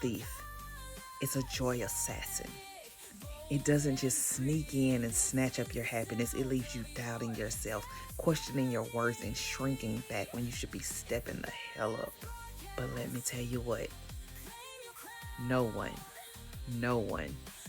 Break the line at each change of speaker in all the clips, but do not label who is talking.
thief. It's a joy assassin. It doesn't just sneak in and snatch up your happiness. It leaves you doubting yourself, questioning your worth, and shrinking back when you should be stepping the hell up. But let me tell you what, no one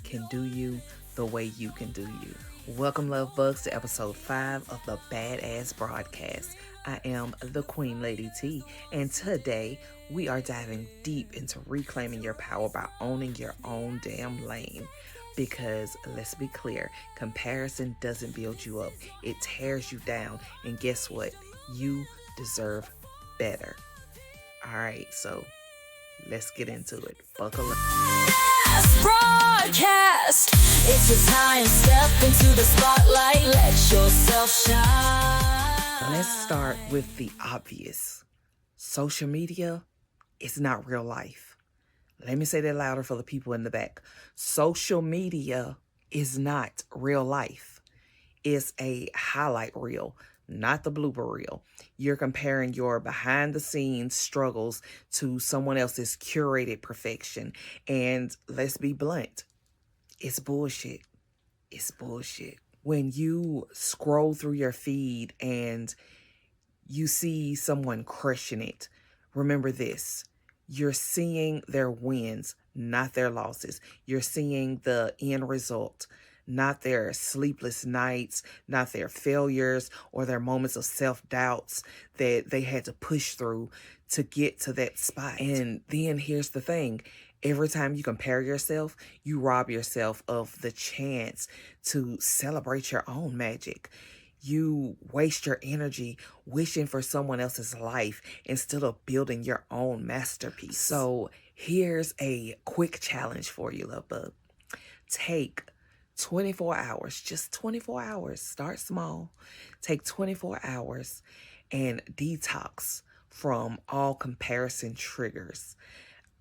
can do you the way you can do you. Welcome, love bugs, to episode 5 of the Badass Broadcast. I am the Queen Lady T, and today we are diving deep into reclaiming your power by owning your own damn lane. Because let's be clear, comparison doesn't build you up, it tears you down. And guess what? You deserve better. All right, so let's get into it. Buckle up.
Broadcast. It's your time. Step into the spotlight. Let yourself shine.
Let's start with the obvious. Social media is not real life. Let me say that louder for the people in the back. Social media is not real life. It's a highlight reel, not the blooper reel. You're comparing your behind the scenes struggles to someone else's curated perfection. And let's be blunt, it's bullshit. It's bullshit. When you scroll through your feed and you see someone crushing it, remember this. You're seeing their wins, not their losses. You're seeing the end result, not their sleepless nights, not their failures or their moments of self-doubts that they had to push through to get to that spot. And then here's the thing. Every time you compare yourself, you rob yourself of the chance to celebrate your own magic. You waste your energy wishing for someone else's life instead of building your own masterpiece. So here's a quick challenge for you, love bug. Take 24 hours, just 24 hours. Start small. Take 24 hours and detox from all comparison triggers.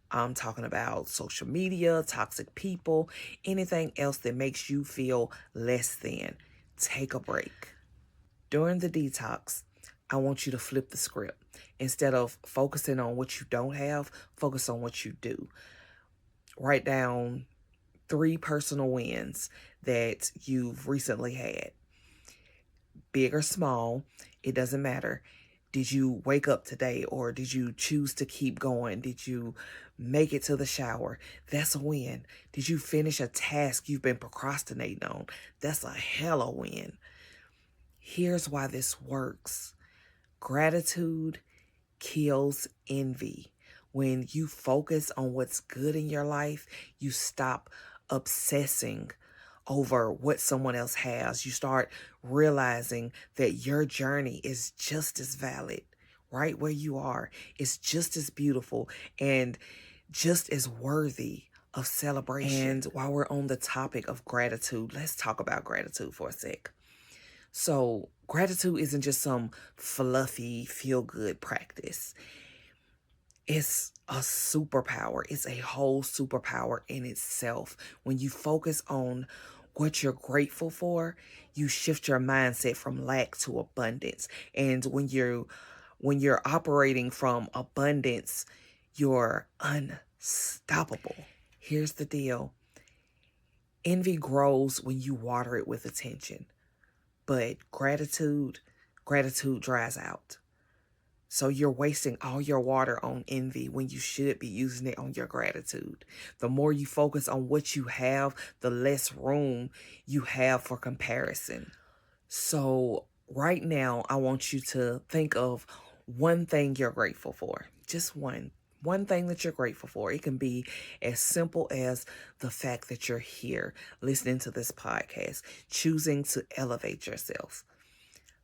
I'm talking about social media, toxic people, anything else that makes you feel less than. Take a break. During the detox, I want you to flip the script. Instead of focusing on what you don't have, focus on what you do. Write down 3 personal wins that you've recently had. Big or small, it doesn't matter. Did you wake up today, or did you choose to keep going? Did you make it to the shower? That's a win. Did you finish a task you've been procrastinating on? That's a hella win. Here's why this works. Gratitude kills envy. When you focus on what's good in your life, you stop obsessing over what someone else has. You start realizing that your journey is just as valid right where you are. It's just as beautiful and just as worthy of celebration. And while we're on the topic of gratitude, let's talk about gratitude for a sec. So gratitude isn't just some fluffy, feel-good practice. It's a superpower. It's a whole superpower in itself. When you focus on what you're grateful for, you shift your mindset from lack to abundance. And when you're operating from abundance, you're unstoppable. Here's the deal. Envy grows when you water it with attention. But gratitude dries out. So you're wasting all your water on envy when you should be using it on your gratitude. The more you focus on what you have, the less room you have for comparison. So right now, I want you to think of one thing you're grateful for. Just one thing that you're grateful for. It can be as simple as the fact that you're here listening to this podcast, choosing to elevate yourself.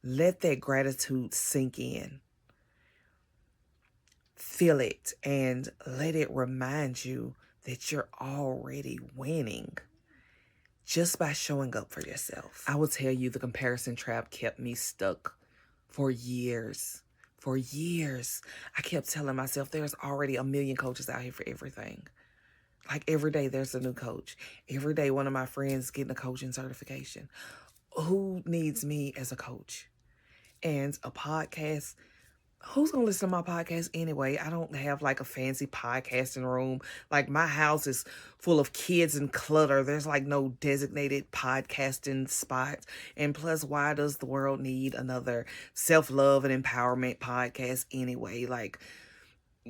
Let that gratitude sink in. Feel it and let it remind you that you're already winning just by showing up for yourself. I will tell you, the comparison trap kept me stuck for years. For years, I kept telling myself there's already a million coaches out here for everything. Like every day there's a new coach. Every day one of my friends getting a coaching certification. Who needs me as a coach? And a podcast who's gonna listen to my podcast anyway? I don't have like a fancy podcasting room. Like my house is full of kids and clutter. There's like no designated podcasting spots. And plus, why does the world need another self-love and empowerment podcast anyway? Like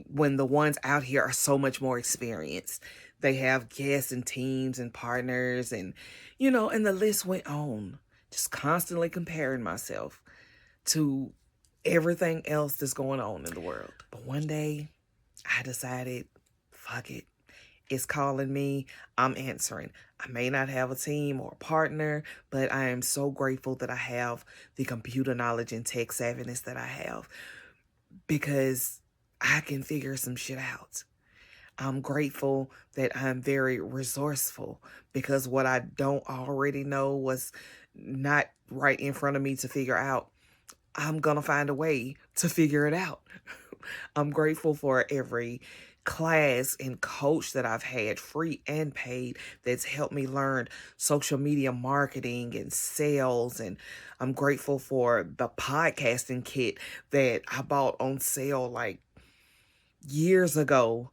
when the ones out here are so much more experienced. They have guests and teams and partners and and the list went on. Just constantly comparing myself to everything else that's going on in the world. But one day I decided, fuck it. It's calling me. I'm answering. I may not have a team or a partner, but I am so grateful that I have the computer knowledge and tech savviness that I have because I can figure some shit out. I'm grateful that I'm very resourceful because what I don't already know was not right in front of me to figure out. I'm going to find a way to figure it out. I'm grateful for every class and coach that I've had, free and paid, that's helped me learn social media marketing and sales. And I'm grateful for the podcasting kit that I bought on sale like years ago.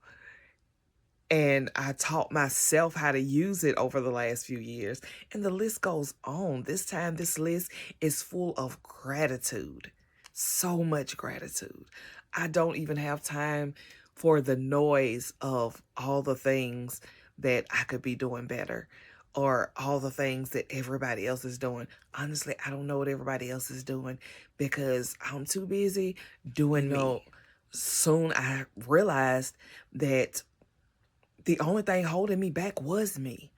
And I taught myself how to use it over the last few years. And the list goes on. This time, this list is full of gratitude. So much gratitude. I don't even have time for the noise of all the things that I could be doing better or all the things that everybody else is doing. Honestly, I don't know what everybody else is doing because I'm too busy doing me. Soon I realized that the only thing holding me back was me.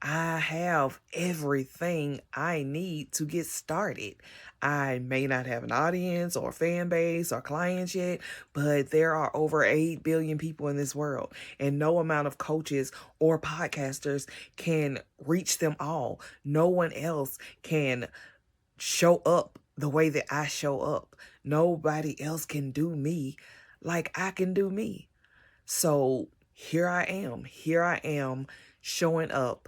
I have everything I need to get started. I may not have an audience or fan base or clients yet, but there are over 8 billion people in this world, and no amount of coaches or podcasters can reach them all. No one else can show up the way that I show up. Nobody else can do me like I can do me. So here I am showing up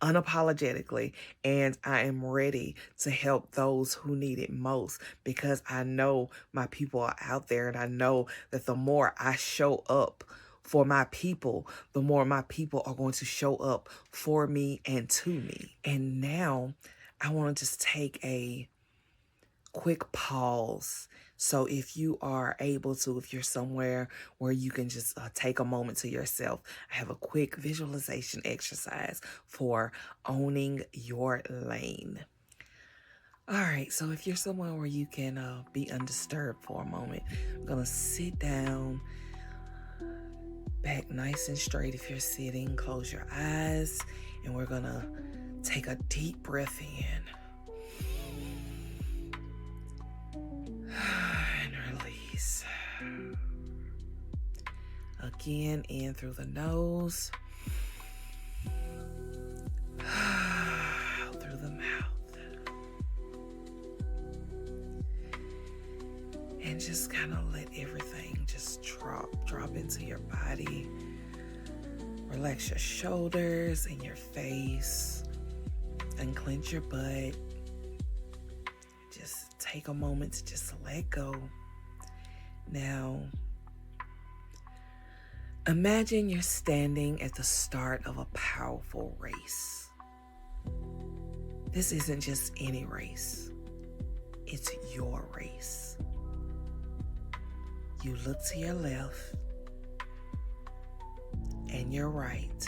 unapologetically, and I am ready to help those who need it most because I know my people are out there, and I know that the more I show up for my people, the more my people are going to show up for me and to me. And now I want to just take a quick pause. So if you are able to, if you're somewhere where you can just take a moment to yourself, I have a quick visualization exercise for owning your lane. All right, so if you're somewhere where you can be undisturbed for a moment, I'm gonna sit down, back nice and straight. If you're sitting, close your eyes, and we're gonna take a deep breath in. And release. Again, in through the nose, out through the mouth. And just kind of let everything just drop into your body. Relax your shoulders and your face. Unclench your butt. Just take a moment to just let go. Now, imagine you're standing at the start of a powerful race. This isn't just any race. It's your race. You look to your left and your right,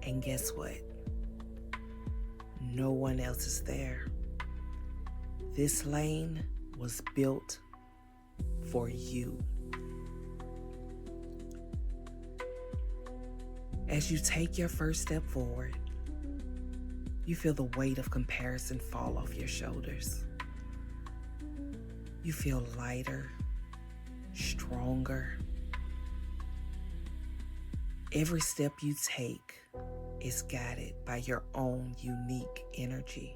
and guess what? No one else is there. This lane was built for you. As you take your first step forward, you feel the weight of comparison fall off your shoulders. You feel lighter, stronger. Every step you take is guided by your own unique energy,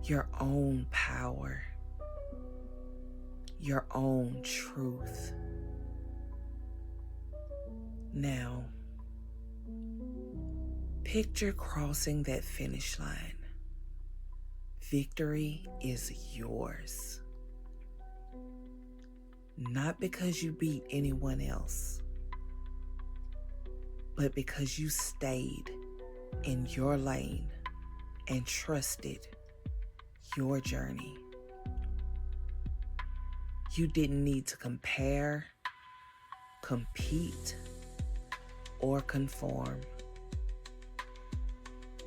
your own power, your own truth. Now, picture crossing that finish line. Victory is yours. not because you beat anyone else, but because you stayed in your lane and trusted your journey. You didn't need to compare, compete, or conform.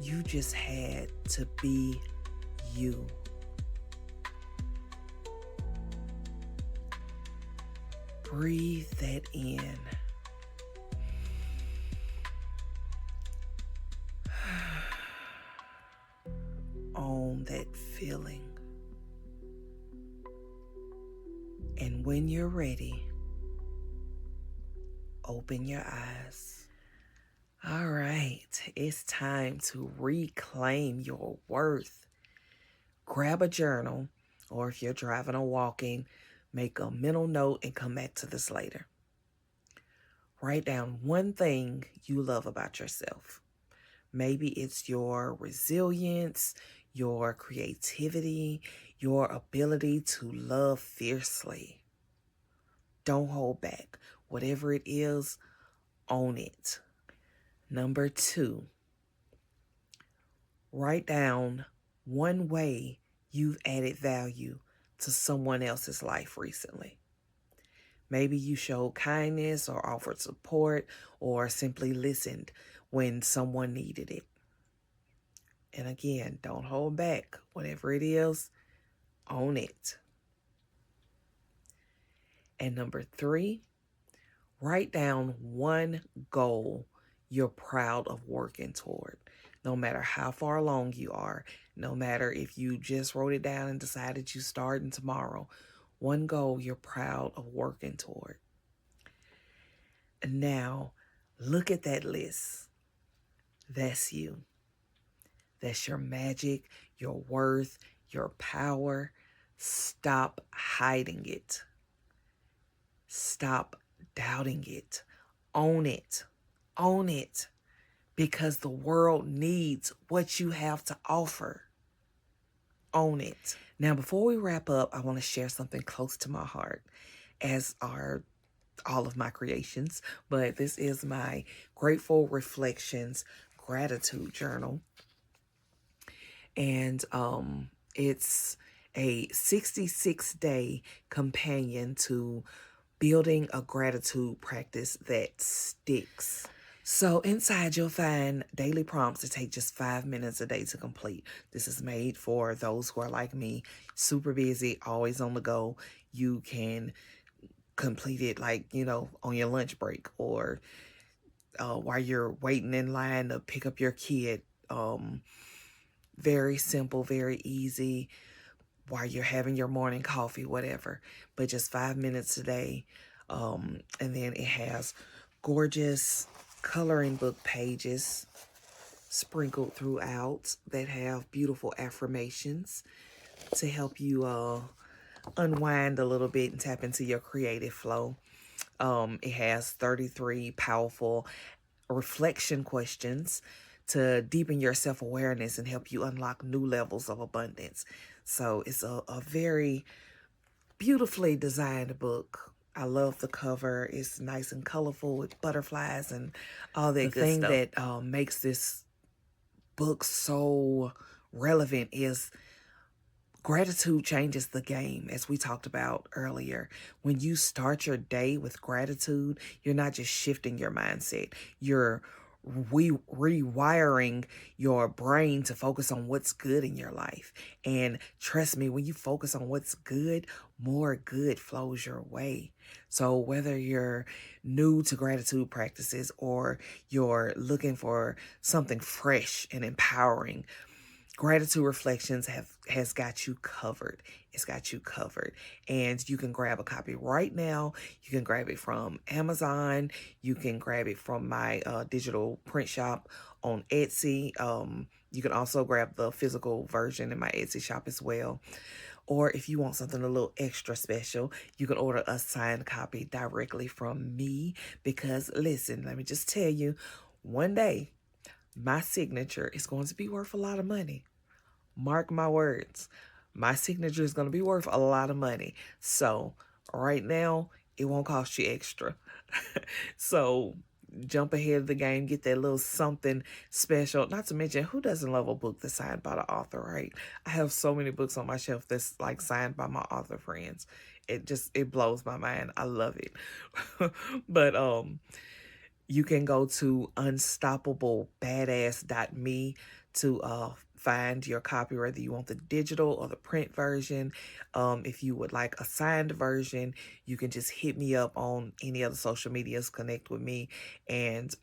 You just had to be you. Breathe that in. Own that feeling. And when you're ready, open your eyes. All right, it's time to reclaim your worth. Grab a journal, or if you're driving or walking, make a mental note and come back to this later. Write down one thing you love about yourself. Maybe it's your resilience, your creativity, your ability to love fiercely. Don't hold back. Whatever it is, own it. Number 2, write down one way you've added value to someone else's life recently. Maybe you showed kindness or offered support or simply listened when someone needed it. And again, don't hold back. Whatever it is, own it. And number 3, write down one goal you're proud of working toward. No matter how far along you are, no matter if you just wrote it down and decided you starting tomorrow, one goal you're proud of working toward. And now, look at that list. That's you. That's your magic, your worth, your power. Stop hiding it. Stop doubting it. Own it. Own it. Because the world needs what you have to offer. Own it. Now, before we wrap up, I want to share something close to my heart, as are all of my creations, but this is my Grateful Reflections Gratitude Journal. And it's a 66-day companion to building a gratitude practice that sticks. So inside you'll find daily prompts that take just 5 minutes a day to complete. This is made for those who are like me, super busy, always on the go. You can complete it on your lunch break or while you're waiting in line to pick up your kid. Very simple, very easy, while you're having your morning coffee, whatever. But just 5 minutes a day. And then it has gorgeous coloring book pages sprinkled throughout that have beautiful affirmations to help you unwind a little bit and tap into your creative flow. It has 33 powerful reflection questions to deepen your self-awareness and help you unlock new levels of abundance. So it's a very beautifully designed book. I love the cover. It's nice and colorful with butterflies and all that good stuff. The thing that makes this book so relevant is gratitude changes the game, as we talked about earlier. When you start your day with gratitude, you're not just shifting your mindset. You're rewiring your brain to focus on what's good in your life. And trust me, when you focus on what's good, more good flows your way. So whether you're new to gratitude practices or you're looking for something fresh and empowering, Gratitude Reflections has got you covered. It's got you covered. And you can grab a copy right now. You can grab it from Amazon. You can grab it from my digital print shop on Etsy. You can also grab the physical version in my Etsy shop as well. Or if you want something a little extra special, you can order a signed copy directly from me. Because listen, let me just tell you, one day, my signature is going to be worth a lot of money. Mark my words. My signature is going to be worth a lot of money. So Right now, it won't cost you extra. So jump ahead of the game, get that little something special. Not to mention, who doesn't love a book that's signed by the author, right? I have so many books on my shelf that's like signed by my author friends. It blows my mind. I love it. But you can go to unstoppablepbadass.me to find your copy, whether you want the digital or the print version. If you would like a signed version, you can just hit me up on any other social medias, connect with me, and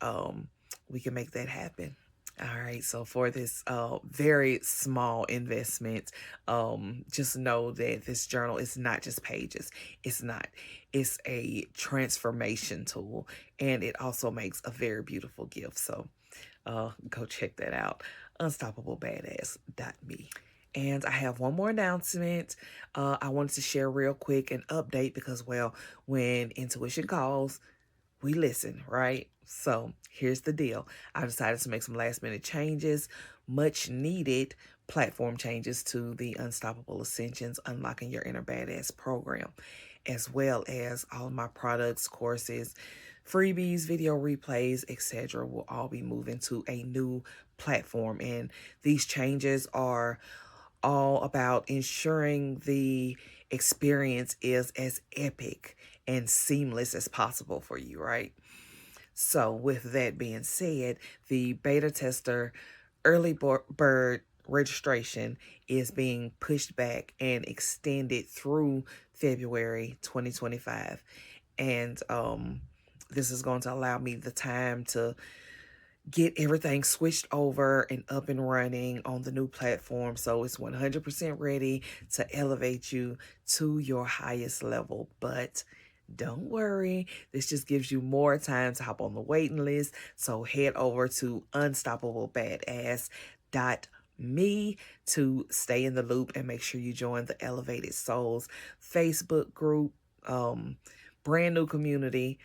we can make that happen. All right, so for this very small investment, just know that this journal is not just pages. It's not. It's a transformation tool, and it also makes a very beautiful gift. So go check that out. Unstoppablepbadass.me. And I have one more announcement. I wanted to share real quick an update because, well, when intuition calls, we listen, right? So here's the deal. I decided to make some last minute changes, much needed platform changes to the Unstoppable Ascensions Unlocking Your Inner Badass program, as well as all of my products, courses, freebies, video replays, etc. will all be moving to a new platform. And these changes are all about ensuring the experience is as epic and seamless as possible for you, right? So with that being said, the beta tester early bird registration is being pushed back and extended through February 2025. And this is going to allow me the time to get everything switched over and up and running on the new platform, so it's 100% ready to elevate you to your highest level. But don't worry, this just gives you more time to hop on the waiting list. So head over to unstoppablepbadass.me to stay in the loop and make sure you join the Elevated Souls Facebook group, brand new community.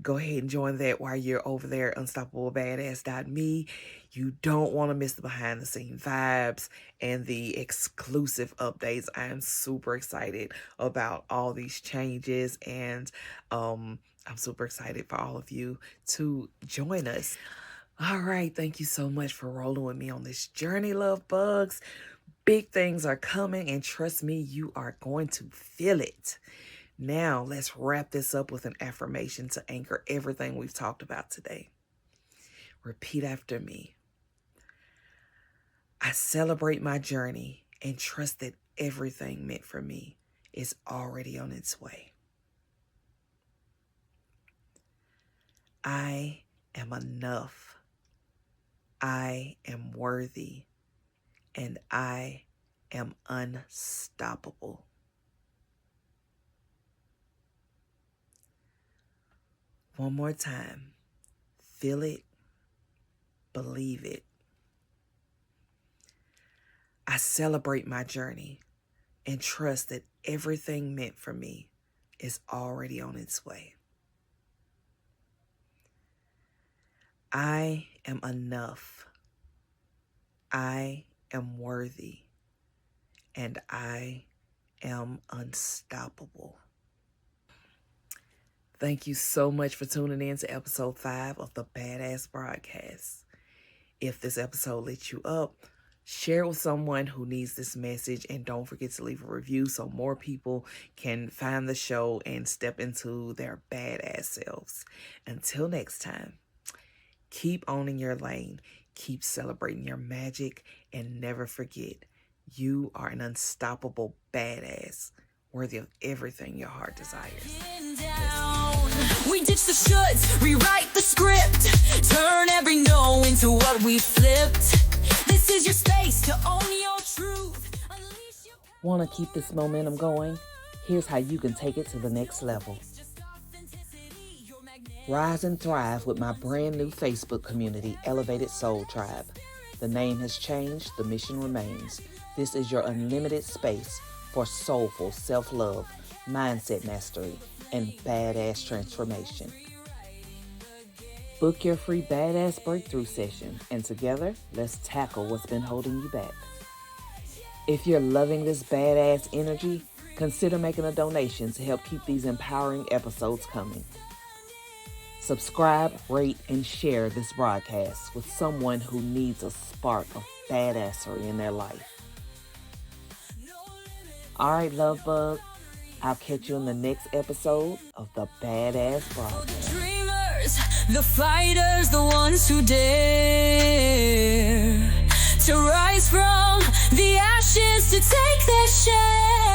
Go ahead and join that while you're over there, unstoppablepbadass.me. You don't want to miss the behind the scene vibes and the exclusive updates. I am super excited about all these changes, and I'm super excited for all of you to join us. All right, thank you so much for rolling with me on this journey, love bugs. Big things are coming, and trust me, you are going to feel it. Now, let's wrap this up with an affirmation to anchor everything we've talked about today. Repeat after me. I celebrate my journey and trust that everything meant for me is already on its way. I am enough. I am worthy. And I am unstoppable. One more time. Feel it. Believe it. I celebrate my journey and trust that everything meant for me is already on its way. I am enough. I am worthy. And I am unstoppable. Thank you so much for tuning in to episode 5 of the Badass Broadcast. If this episode lit you up, share it with someone who needs this message, and don't forget to leave a review so more people can find the show and step into their badass selves. Until next time, keep owning your lane, keep celebrating your magic, and never forget, you are an unstoppable badass, worthy of everything your heart desires.
We ditch the shoulds, rewrite the script, turn every no into what we flipped. This is your space to own your truth. Unleash your
Want to keep this momentum going? Here's how you can take it to the next level. Rise and thrive with my brand new Facebook community, Elevated Soul Tribe. The name has changed, the mission remains. This is your unlimited space for soulful self-love, mindset mastery, and badass transformation. Book your free badass breakthrough session, and together, let's tackle what's been holding you back. If you're loving this badass energy, Consider making a donation to help keep these empowering episodes coming. Subscribe, rate, and share this broadcast with someone who needs a spark of badassery in their life. All right, love bug. I'll catch you in the next episode of the Badass Broadcast.
The dreamers, the fighters, the ones who dare to rise from the ashes to take their share.